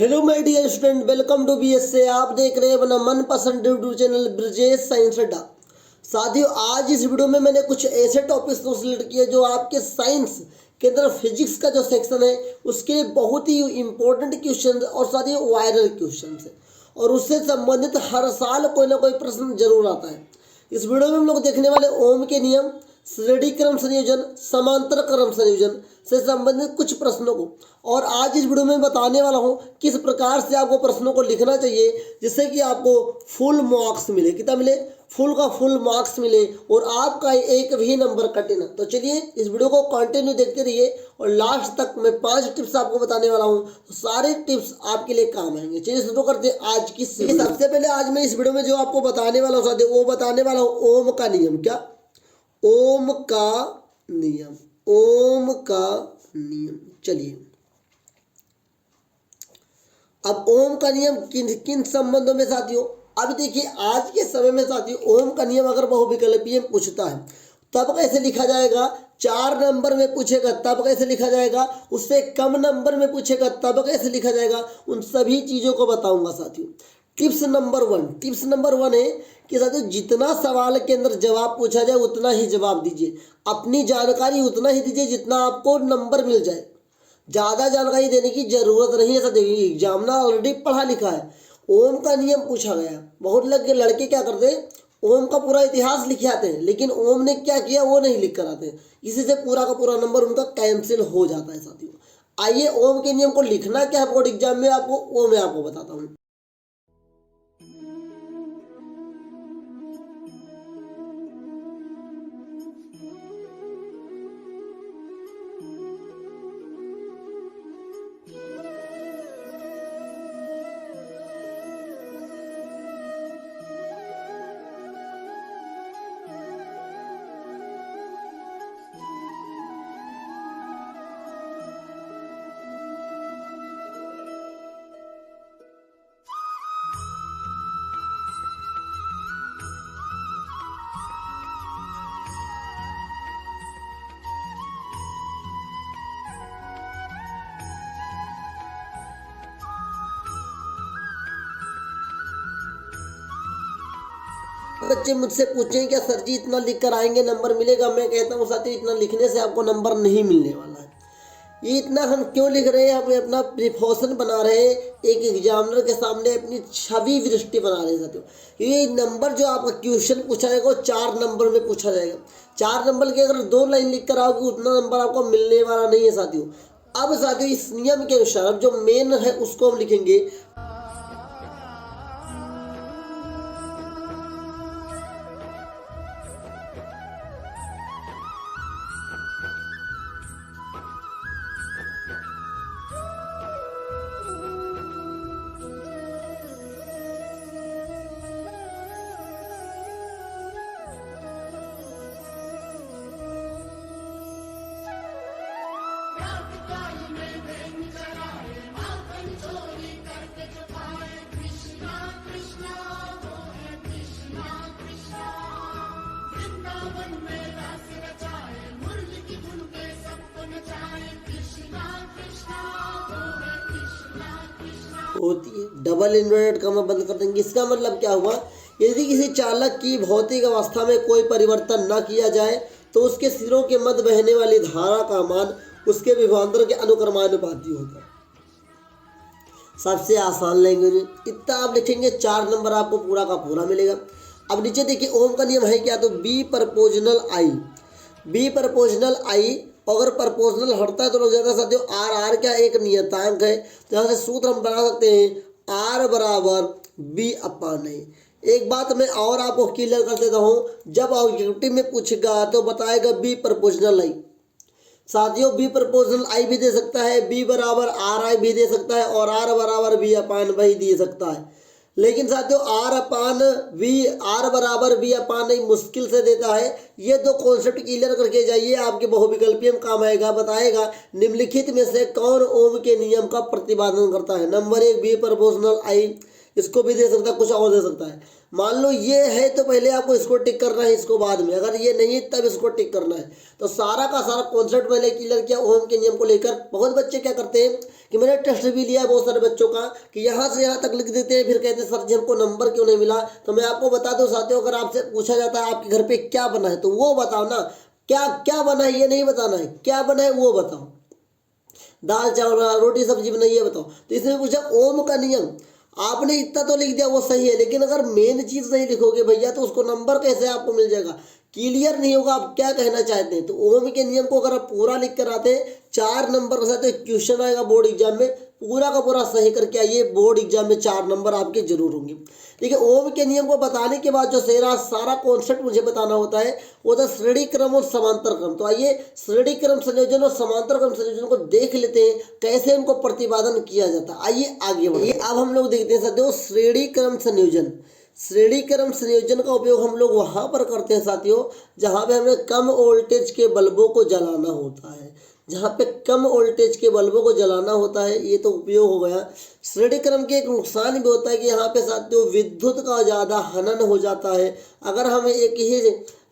Hello my dear student, welcome to BSA. आप देख रहे हैं अपना मनपसंद यूट्यूब चैनल ब्रजेश साइंस अड्डा। साथियों, आज इस वीडियो में मैंने कुछ ऐसे टॉपिक्स को सिलेक्ट किए जो आपके साइंस के अंदर फिजिक्स का जो सेक्शन है उसके लिए बहुत ही इंपॉर्टेंट क्वेश्चन और साथ ही वायरल क्वेश्चन है और उससे संबंधित हर साल कोई ना कोई प्रश्न जरूर आता है। इस वीडियो में हम लोग देखने वाले ओम के नियम, श्रेणी क्रम संयोजन, समांतर क्रम संयोजन से संबंधित कुछ प्रश्नों को, और आज इस वीडियो में बताने वाला हूं किस प्रकार से आपको प्रश्नों को लिखना चाहिए जिससे कि आपको फुल मार्क्स मिले। कितना मिले? फुल का फुल मार्क्स मिले और आपका एक भी नंबर कटे ना। तो चलिए इस वीडियो को कंटिन्यू देखते रहिए और लास्ट तक मैं 5 टिप्स आपको बताने वाला हूं, तो सारे टिप्स आपके लिए काम आएंगे। चलिए शुरू करते हैं आज की सीरीज। सबसे पहले आज मैं इस वीडियो में जो आपको बताने वाला हूँ वो बताने वाला हूँ ओम का नियम। क्या? ओम का नियम। ओम का नियम। चलिए, अब ओम का नियम किन किन संबंधों में साथियों? अब देखिए, आज के समय में साथियों ओम का नियम अगर बहुविकल्पीय में पूछता है तब कैसे लिखा जाएगा? 4 नंबर में पूछेगा तब कैसे लिखा जाएगा? उससे कम नंबर में पूछेगा तब कैसे लिखा जाएगा? उन सभी चीज़ों को बताऊंगा साथियों। टिप्स नंबर 1 है कि साथियों जितना सवाल के अंदर जवाब पूछा जाए उतना ही जवाब दीजिए। अपनी जानकारी उतना ही दीजिए जितना आपको नंबर मिल जाए। ज़्यादा जानकारी देने की जरूरत नहीं है साथियों। एग्जामिनर ऑलरेडी पढ़ा लिखा है, ओम का नियम पूछा गया। बहुत लड़के क्या करते हैं, ओम का पूरा इतिहास लिख आते हैं, लेकिन ओम ने क्या किया वो नहीं लिख कर आते हैं। इसी से पूरा का पूरा नंबर उनका कैंसिल हो जाता है साथियों। आइए ओम के नियम को लिखना क्या है बोर्ड एग्जाम में आपको, वो मैं आपको बताता हूँ। बच्चे मुझसे पूछें क्या सर जी इतना लिख कर आएंगे नंबर मिलेगा? मैं कहता हूँ साथियों इतना लिखने से आपको नंबर नहीं मिलने वाला है। ये इतना हम क्यों लिख रहे हैं? हम अपना प्रिपरेशन बना रहे हैं, एक एग्जामिनर के सामने अपनी छवि दृष्टि बना रहे हैं साथियों। ये नंबर जो आपका क्वेश्चन पूछा जाएगा वो 4 नंबर में पूछा जाएगा। 4 नंबर के अगर 2 लाइन लिख कर आओगे उतना नंबर आपको मिलने वाला नहीं है साथियों। अब साथियों इस नियम के अनुसार अब जो मेन है उसको हम लिखेंगे। होती है डबल इन्वर्टेड कॉमा बंद कर देंगे। इसका मतलब क्या हुआ? यदि किसी चालक की भौतिक अवस्था में कोई परिवर्तन न किया जाए तो उसके सिरों के मध्य बहने वाली धारा का मान उसके विभवांतर के अनुक्रमानुपाती होगा। सबसे आसान लैंग्वेज इतना आप लिखेंगे, 4 नंबर आपको पूरा का पूरा मिलेगा। अब नीचे देखिए ओम का नियम है क्या? तो बी प्रपोजनल आई। बी प्रपोजनल आई, अगर प्रपोजनल हटता है तो लोग ज्यादा साथियों आर क्या एक नियतांक है, तो यहाँ से सूत्र हम बना सकते हैं आर बराबर बी अपान आई। एक बात मैं और आपको क्लियर कर देता हूँ, जब ऑब्जेक्टिव में पूछेगा तो बताएगा बी प्रपोजनल आई। साथियों बी प्रपोजनल आई भी दे सकता है, बी बराबर आर आई भी दे सकता है और आर बराबर बी अपान वही दे सकता है। लेकिन साथियों आर अपान वी, आर बराबर बी अपान नहीं मुश्किल से देता है। ये 2 कॉन्सेप्ट क्लियर करके जाइए, आपके बहुविकल्पीय में काम आएगा। बताएगा निम्नलिखित में से कौन ओम के नियम का प्रतिपादन करता है? नंबर 1 बी प्रपोजनल आई, इसको भी दे सकता है, कुछ और दे सकता है। मान लो ये है तो पहले आपको इसको टिक करना है, इसको बाद में, अगर ये नहीं है तब इसको टिक करना है। तो सारा का सारा कॉन्सेप्ट मैंने क्लियर किया ओम के नियम को लेकर। बहुत बच्चे क्या करते हैं कि मैंने टेस्ट भी लिया है बहुत सारे बच्चों का कि यहाँ से यहाँ तक लिख देते हैं, फिर कहते हैं सर जी हमको नंबर क्यों नहीं मिला। तो मैं आपको बता दूं साथियों, अगर आपसे पूछा जाता है आपके घर पे क्या बना है तो वो बताओ ना, क्या क्या बना है ये नहीं बताना है, क्या बना है वो बताओ। दाल चावल रोटी सब्जी बनाई है बताओ। तो इसमें पूछा ओम का नियम, आपने इतना तो लिख दिया वो सही है, लेकिन अगर मेन चीज नहीं लिखोगे भैया तो उसको नंबर कैसे आपको मिल जाएगा, क्लियर नहीं होगा आप क्या कहना चाहते हैं। तो ओम के नियम को अगर आप पूरा लिख कर आते हैं 4 नंबर के साथ एक क्वेश्चन आएगा बोर्ड एग्जाम में, पूरा का पूरा सही करके आइए, बोर्ड एग्जाम में 4 नंबर आपके जरूर होंगे। ठीक है, ओम के नियम को बताने के बाद जो सारा कॉन्सेप्ट मुझे बताना होता है वो था श्रेणी क्रम और समांतर क्रम। तो आइए श्रेणी क्रम संयोजन और समांतर क्रम संयोजन को देख लेते हैं, कैसे उनको प्रतिपादन किया जाता है। आइए आगे बढ़िए, अब हम लोग देखते हैं साथियों श्रेणी क्रम संयोजन। श्रेणी क्रम संयोजन का उपयोग हम लोग वहां पर करते हैं साथियों जहां पे हमें कम वोल्टेज के बल्बों को जलाना होता है, जहाँ पे कम वोल्टेज के बल्बों को जलाना होता है, ये तो उपयोग हो गया। श्रेणी क्रम के एक नुकसान भी होता है कि यहाँ पे साथियों विद्युत का ज़्यादा हनन हो जाता है। अगर हम एक ही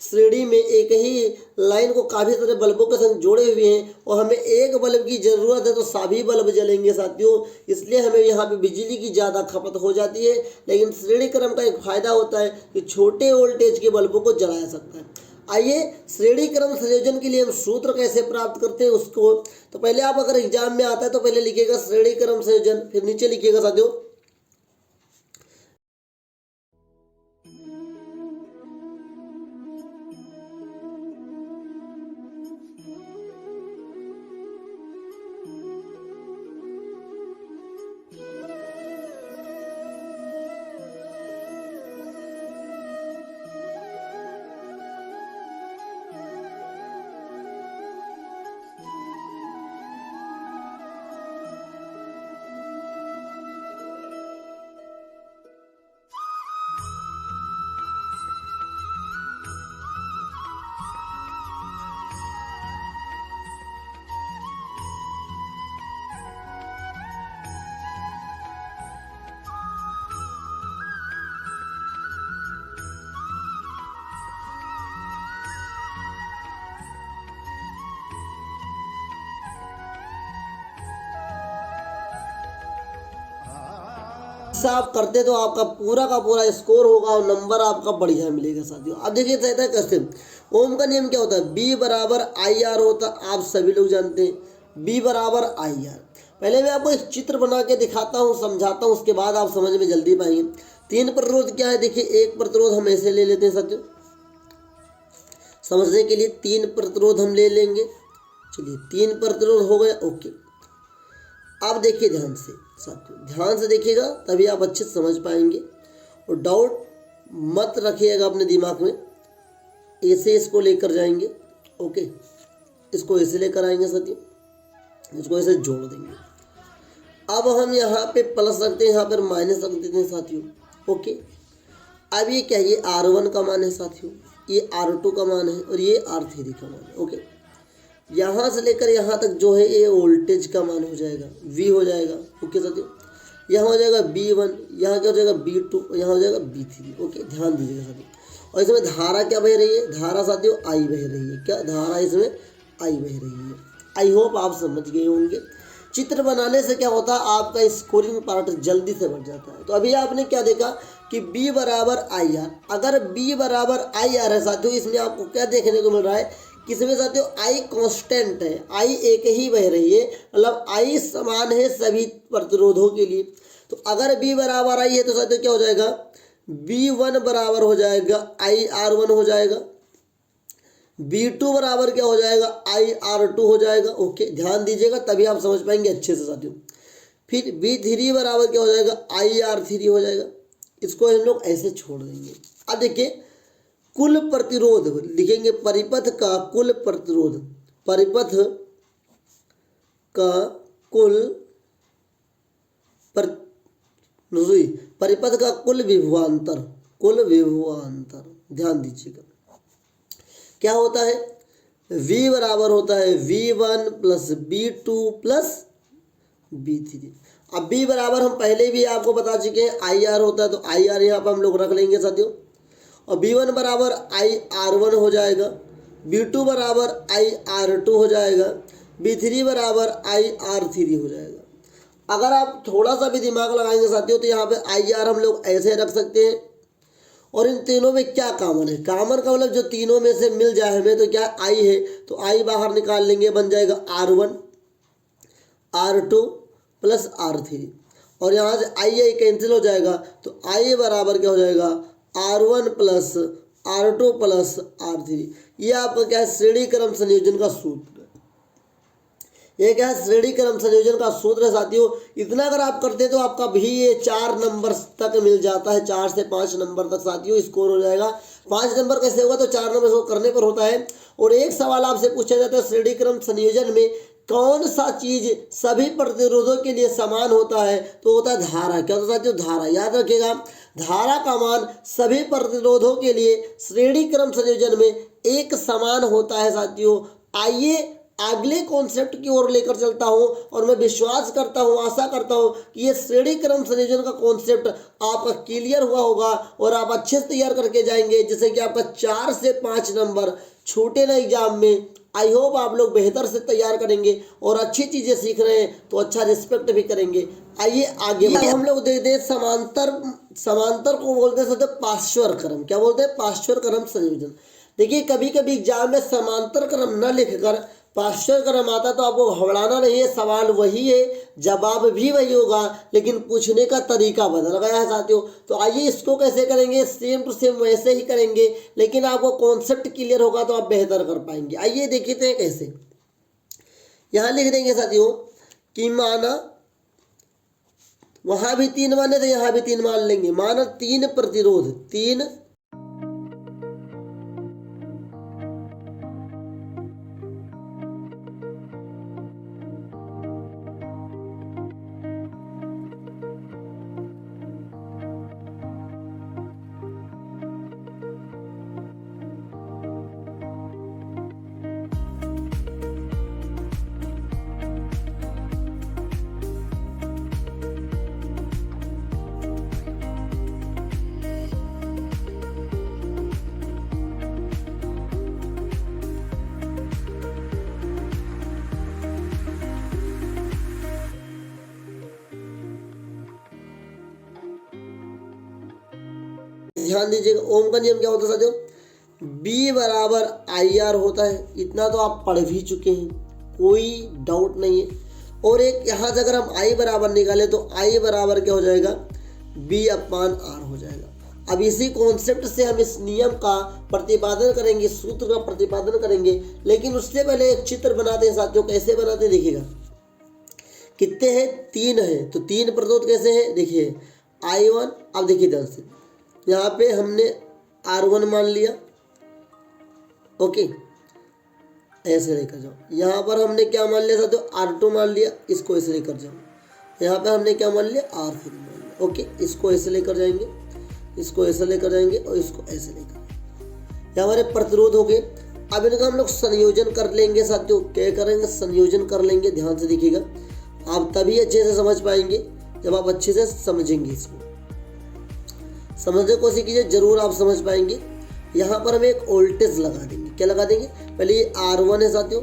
श्रेणी में एक ही लाइन को काफ़ी सारे बल्बों के संग जोड़े हुए हैं और हमें एक बल्ब की ज़रूरत है तो सभी बल्ब जलेंगे साथियों, इसलिए हमें यहाँ पे बिजली की ज़्यादा खपत हो जाती है। लेकिन श्रेणी क्रम का एक फ़ायदा होता है कि छोटे वोल्टेज के बल्बों को जलाया सकता है। आइए श्रेणी क्रम संयोजन के लिए हम सूत्र कैसे प्राप्त करते हैं उसको, तो पहले आप अगर एग्जाम में आता है तो पहले लिखिएगा श्रेणी क्रम संयोजन, फिर नीचे लिखिएगा साथियों आप करते तो आपका पूरा का पूरा स्कोर होगा और नंबर आपका बढ़िया मिलेगा साथियों। अब देखिए कहता है कैसे ओम का नियम क्या होता है, बी बराबर आई आर होता है, आप सभी लोग जानते हैं बी बराबर आई आर। पहले मैं आपको एक चित्र बना के दिखाता हूँ, समझाता हूँ, उसके बाद आप समझ में जल्दी पाएंगे। 3 प्रतिरोध क्या है, देखिए एक प्रतिरोध हम ऐसे ले लेते हैं साथियों, समझने के लिए 3 प्रतिरोध हम ले लेंगे। चलिए 3 प्रतिरोध हो गए, ओके। अब देखिए ध्यान से साथियों, ध्यान से देखिएगा तभी आप अच्छे से समझ पाएंगे और डाउट मत रखिएगा अपने दिमाग में। ऐसे इसको लेकर जाएंगे, ओके, इसको ऐसे लेकर आएंगे साथियों, इसको ऐसे जोड़ देंगे। अब हम यहाँ पे प्लस रखते हैं, यहाँ पर माइनस रख देते हैं साथियों, ओके। अब ये क्या, ये R1 का मान है साथियों, ये R2 का मान है और ये R3 का मान है, ओके। यहाँ से लेकर यहाँ तक जो है ये वोल्टेज का मान हो जाएगा, V हो जाएगा, ओके साथियों। यहाँ हो जाएगा B1, यहाँ क्या हो जाएगा B2 और यहाँ हो जाएगा B3, ओके। ध्यान दीजिएगा साथियों। और इसमें धारा क्या बह रही है, धारा साथियों I बह रही है, क्या धारा इसमें I बह रही है। आई होप आप समझ गए होंगे। चित्र बनाने से क्या होता है, आपका स्कोरिंग पार्ट जल्दी से बढ़ जाता है। तो अभी आपने क्या देखा कि B बराबर आई आर, अगर B बराबर आई आर है साथियों, इसमें आपको क्या देखने को मिल रहा है कि इसमें साथियों I कांस्टेंट है, I एक ही बह रही है, मतलब I समान है सभी प्रतिरोधों के लिए। तो अगर B बराबर I है तो साथियों क्या हो जाएगा, B1 बराबर हो जाएगा IR1 हो जाएगा, B2 बराबर क्या हो जाएगा IR2 हो जाएगा, ओके। ध्यान दीजिएगा तभी आप समझ पाएंगे अच्छे से साथियों। फिर B3 बराबर क्या हो जाएगा IR3 हो जाएगा, इसको हम लोग ऐसे छोड़ देंगे। अब देखिए कुल प्रतिरोध लिखेंगे, परिपथ का कुल प्रतिरोध, परिपथ का कुल परिपथ का कुल विभवांतर, कुल विभवांतर, ध्यान दीजिएगा क्या होता है, V बराबर होता है V1 plus B2 plus B3। अब बी बराबर हम पहले भी आपको बता चुके हैं आई आर होता है, तो आई आर यहाँ पर हम लोग रख लेंगे साथियों। और बी वन बराबर आई आर वन हो जाएगा, बी टू बराबर आई आर टू हो जाएगा, बी थ्री बराबर आई आर थ्री हो जाएगा। अगर आप थोड़ा सा भी दिमाग लगाएंगे साथियों तो यहाँ पे आई आर हम लोग ऐसे रख सकते हैं। और इन तीनों में क्या कॉमन है, कॉमन का मतलब जो तीनों में से मिल जाए हमें, तो क्या आई है, तो आई बाहर निकाल लेंगे, बन जाएगा R one R two plus R three. और यहाँ से आई आई कैंसिल हो जाएगा, तो आई बराबर क्या हो जाएगा R one plus R two plus R three. ये आपका क्या है श्रेणी क्रम संयोजन का सूत्र है। ये क्या है श्रेणी क्रम संयोजन का सूत्र है साथियों। इतना अगर आप करते हैं तो आपका भी ये 4 नंबर तक मिल जाता है, 4 से 5 नंबर तक साथियों स्कोर हो जाएगा। 5 नंबर कैसे होगा, तो 4 नंबर स्कोर करने पर होता है। और एक सवाल आपसे पूछा जाता है श्रेणी क्रम संयोजन में कौन सा चीज सभी प्रतिरोधों के लिए समान होता है, तो होता है धारा। क्या होता है साथियों, धारा। याद रखिएगा धारा का मान सभी प्रतिरोधों के लिए श्रेणी क्रम संयोजन में एक समान होता है साथियों। आइए अगले कॉन्सेप्ट की ओर लेकर चलता हूं, और मैं विश्वास करता हूं, आशा करता हूं कि ये श्रेणी क्रम संयोजन का कॉन्सेप्ट आपका क्लियर हुआ होगा और आप अच्छे से तैयार करके जाएंगे, जिससे कि आपका 4 से 5 नंबर छूटे ना एग्जाम में। आई होप आप लोग बेहतर से तैयार करेंगे और अच्छी चीज़ें सीख रहे हैं तो अच्छा रिस्पेक्ट भी करेंगे। आइए आगे हम लोग देखते हैं समांतर को बोलते हैं सर पार्श्वर क्रम। क्या बोलते हैं, पार्श्वर क्रम संयोजन। देखिए कभी कभी एग्जाम में समांतर क्रम न लिखकर पार्श्वर क्रम आता तो आपको घबराना नहीं है, सवाल वही है, जवाब भी वही होगा, लेकिन पूछने का तरीका बदल गया है साथियों। तो आइए इसको कैसे करेंगे, सेम टू सेम वैसे ही करेंगे, लेकिन आपको कॉन्सेप्ट क्लियर होगा तो आप बेहतर कर पाएंगे। आइए देखते हैं कैसे। यहाँ लिख देंगे साथियों कि माना वहां भी 3 माने तो यहाँ भी 3 मान लेंगे। माना 3 प्रतिरोध, 3 ध्यान दीजिएगा। ओम का नियम क्या होता है साथियों, बी बराबर आई आर होता है। इतना तो आप पढ़ भी चुके हैं, कोई डाउट नहीं है। और एक यहाँ से अगर हम आई बराबर निकालें तो आई बराबर क्या हो जाएगा, बी अपान आर हो जाएगा। अब इसी कॉन्सेप्ट से हम इस नियम का प्रतिपादन करेंगे, सूत्र का प्रतिपादन करेंगे, लेकिन उससे पहले एक चित्र बनाते हैं साथियों। कैसे बनाते हैं देखिएगा, कितने हैं, 3 हैं, तो 3 प्रतिरोध कैसे हैं देखिए I1। अब देखिए ध्यान से, यहाँ पे हमने R1 मान लिया, ओके ऐसे लेकर जाओ। यहाँ पर हमने क्या मान लिया था, तो R2 मान लिया, इसको ऐसे लेकर जाओ। यहाँ पे हमने क्या मान लिया, R3 मान लिया, ओके इसको ऐसे लेकर जाएंगे, इसको ऐसे लेकर जाएंगे और इसको ऐसे लेकर। ये हमारे प्रतिरोध हो गए। अब इनका हम लोग संयोजन कर लेंगे साथियों। क्या करेंगे, संयोजन कर लेंगे। ध्यान से देखिएगा, आप तभी अच्छे से समझ पाएंगे जब आप अच्छे से समझेंगे। इसको समझने की कोशिश कीजिए, जरूर आप समझ पाएंगे। यहाँ पर हम एक वोल्टेज लगा देंगे। क्या लगा देंगे, पहले ये R1 है साथियों,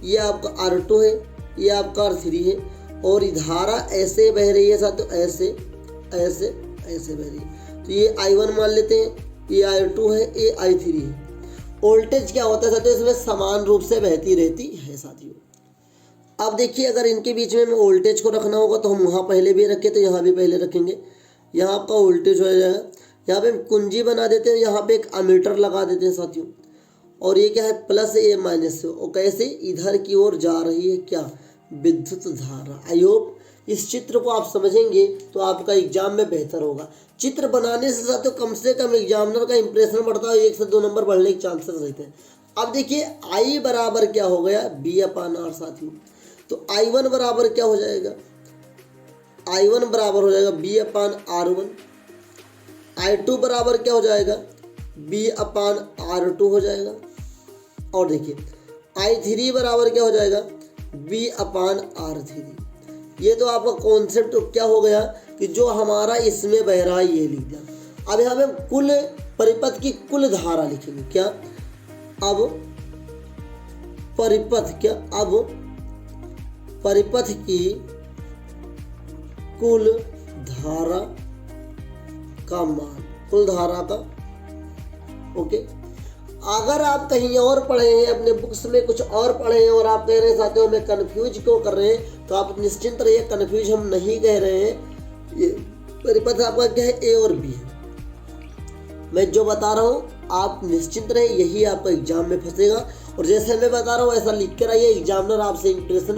ये आपका R2 है, ये आपका R3 है, और धारा ऐसे बह रही है साथियों, ऐसे ऐसे ऐसे बह रही है। तो ये I1 मान लेते हैं, ये I2 है, ये I3 है। वोल्टेज क्या होता है साथियों, इसमें समान रूप से बहती रहती है साथियों। अब देखिए, अगर इनके बीच में हमें वोल्टेज को रखना होगा तो हम वहाँ पहले भी रखें, तो यहाँ भी पहले रखेंगे। यहाँ आपका वोल्टेज हो जाएगा, यहाँ पे कुंजी बना देते हैं, यहाँ पे एक अमीटर लगा देते हैं साथियों। और ये क्या है, प्लस है, ये माइनस है, और कैसे इधर की ओर जा रही है क्या, विद्युत धारा। आई होप इस चित्र को आप समझेंगे तो आपका एग्जाम में बेहतर होगा। चित्र बनाने से साथियों कम से कम एग्जामिनर का इंप्रेशन बढ़ता है, 1 से 2 नंबर बढ़ने के चांसेस रहते हैं। अब देखिए आई बराबर क्या हो गया, बी अपान आर साथियों। तो I1 बराबर क्या हो जाएगा, I1 बराबर हो जाएगा बी अपान R1। I2 बराबर क्या हो जाएगा, बी अपान R2 हो जाएगा। और देखिए I3 बराबर क्या हो जाएगा, बी अपान R3। ये तो आपका कॉन्सेप्ट क्या हो गया कि जो हमारा इसमें बह रहा है ये लिख दिया। अब यहाँ पे कुल परिपथ की कुल धारा लिखेंगे। क्या अब परिपथ की कुल धारा का मान, कुल धारा का। ओके, अगर आप कहीं और पढ़े हैं, अपने बुक्स में कुछ और पढ़े हैं और आप कह रहे हैं साथियों मैं कंफ्यूज क्यों कर रहे हैं, तो आप निश्चिंत रहिए, कंफ्यूज हम नहीं कह रहे हैं। ये परिपथ आपका क्या है, ए और बी है। मैं जो बता रहा हूँ आप निश्चिंत रहे, यही आपका एग्जाम में फंसेगा। और जैसे मैं बता रहा हूँ ऐसा लिख कर आइए, एग्जामिनर आपसे इम्प्रेस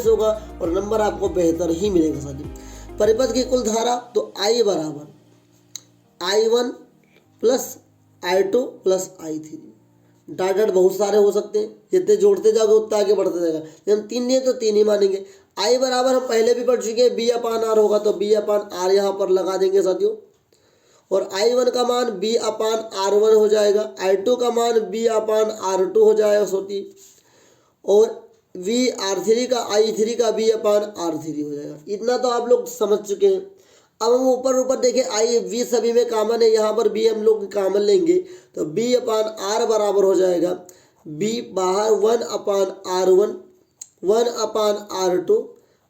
होगा और नंबर आपको बेहतर ही मिलेगा साथियों। परिपथ की कुल धारा तो I बराबर I1 plus I2 plus I3। Dot बहुत सारे हो सकते हैं, जितने जोड़ते जाओगे उतना आगे बढ़ते जाएगा। हम 3 लिए तो 3 ही मानेंगे। I बराबर हम पहले भी पढ़ चुके हैं, B/R होगा तो B/R यहाँ पर लगा देंगे साथियों। और I1 का मान B/R1 हो जाएगा, I2 का मान B/R2 हो जाएगा सोती, और I3 का B/R3 हो जाएगा। इतना तो आप लोग समझ चुके हैं। अब हम ऊपर देखिए, V सभी में कॉमन है, यहाँ पर B हम लोग कॉमन लेंगे तो B/R बराबर हो जाएगा B बाहर 1/R1 1/R2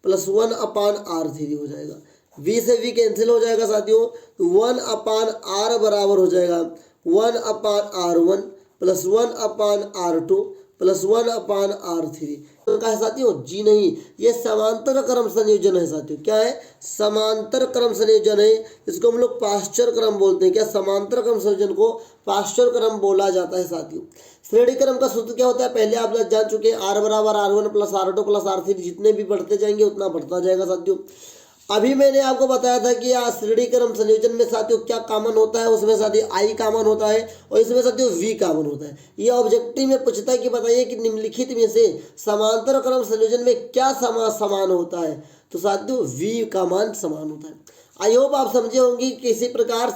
प्लस 1/R3 हो जाएगा। V से V कैंसिल हो जाएगा साथियों, तो 1/R बराबर हो जाएगा 1/R1 plus 1/R2 plus 1/R3। कहा है साथियों, जी नहीं, ये समांतर क्रम संयोजन है साथियों। क्या है, समांतर क्रम संयोजन है। इसको हम लोग पाश्चर क्रम बोलते हैं। क्या, समांतर क्रम संयोजन को पाश्चर क्रम बोला जाता है साथियों। श्रेणी क्रम का सूत्र क्या होता है, पहले आप लोग जान चुके हैं, R बराबर R1 plus R2 plus R3। जितने भी बढ़ते जाएंगे उतना बढ़ता जाएगा साथियों। अभी मैंने आपको बताया था कि श्रेणी क्रम संयोजन में साथियों क्या कॉमन होता है, उसमें साथियों I कॉमन होता है और इसमें साथियों V कॉमन होता है। ये ऑब्जेक्टिव में पूछता है कि बताइए कि निम्नलिखित में से समांतर क्रम संयोजन में क्या समान होता है, तो साथियों V का मान समान होता है। आई होप आप समझे होंगे किस प्रकार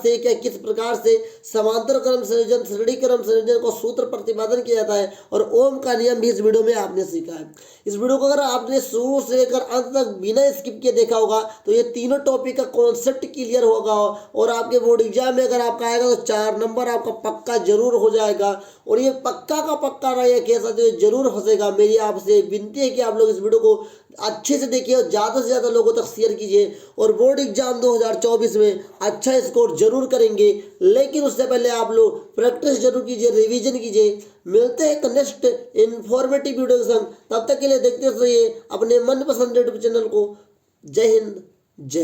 से समांतर क्रम संयोजन, श्रेणी क्रम संयोजन को सूत्र प्रतिपादन किया जाता है और ओम का नियम भी इस वीडियो में आपने सीखा है। इस वीडियो को अगर आपने शुरू से लेकर अंत तक बिना स्किप किए देखा होगा तो ये तीनों टॉपिक का कॉन्सेप्ट क्लियर होगा और आपके बोर्ड एग्जाम में अगर आपका आएगा तो 4 नंबर आपका पक्का जरूर हो जाएगा। और ये पक्का का पक्का रहिए, कह सकते हो जरूर फंसेगा। मेरी आपसे विनती है कि आप लोग इस वीडियो को अच्छे से देखिए और ज़्यादा से ज़्यादा लोगों तक शेयर कीजिए और बोर्ड एग्जाम 2024 में अच्छा स्कोर जरूर करेंगे। लेकिन उससे पहले आप लोग प्रैक्टिस जरूर कीजिए, रिवीजन कीजिए। मिलते हैं एक नेक्स्ट इन्फॉर्मेटिव वीडियो के संग, तब तक के लिए देखते रहिए अपने मनपसंद यूट्यूब चैनल को। जय हिंद, जय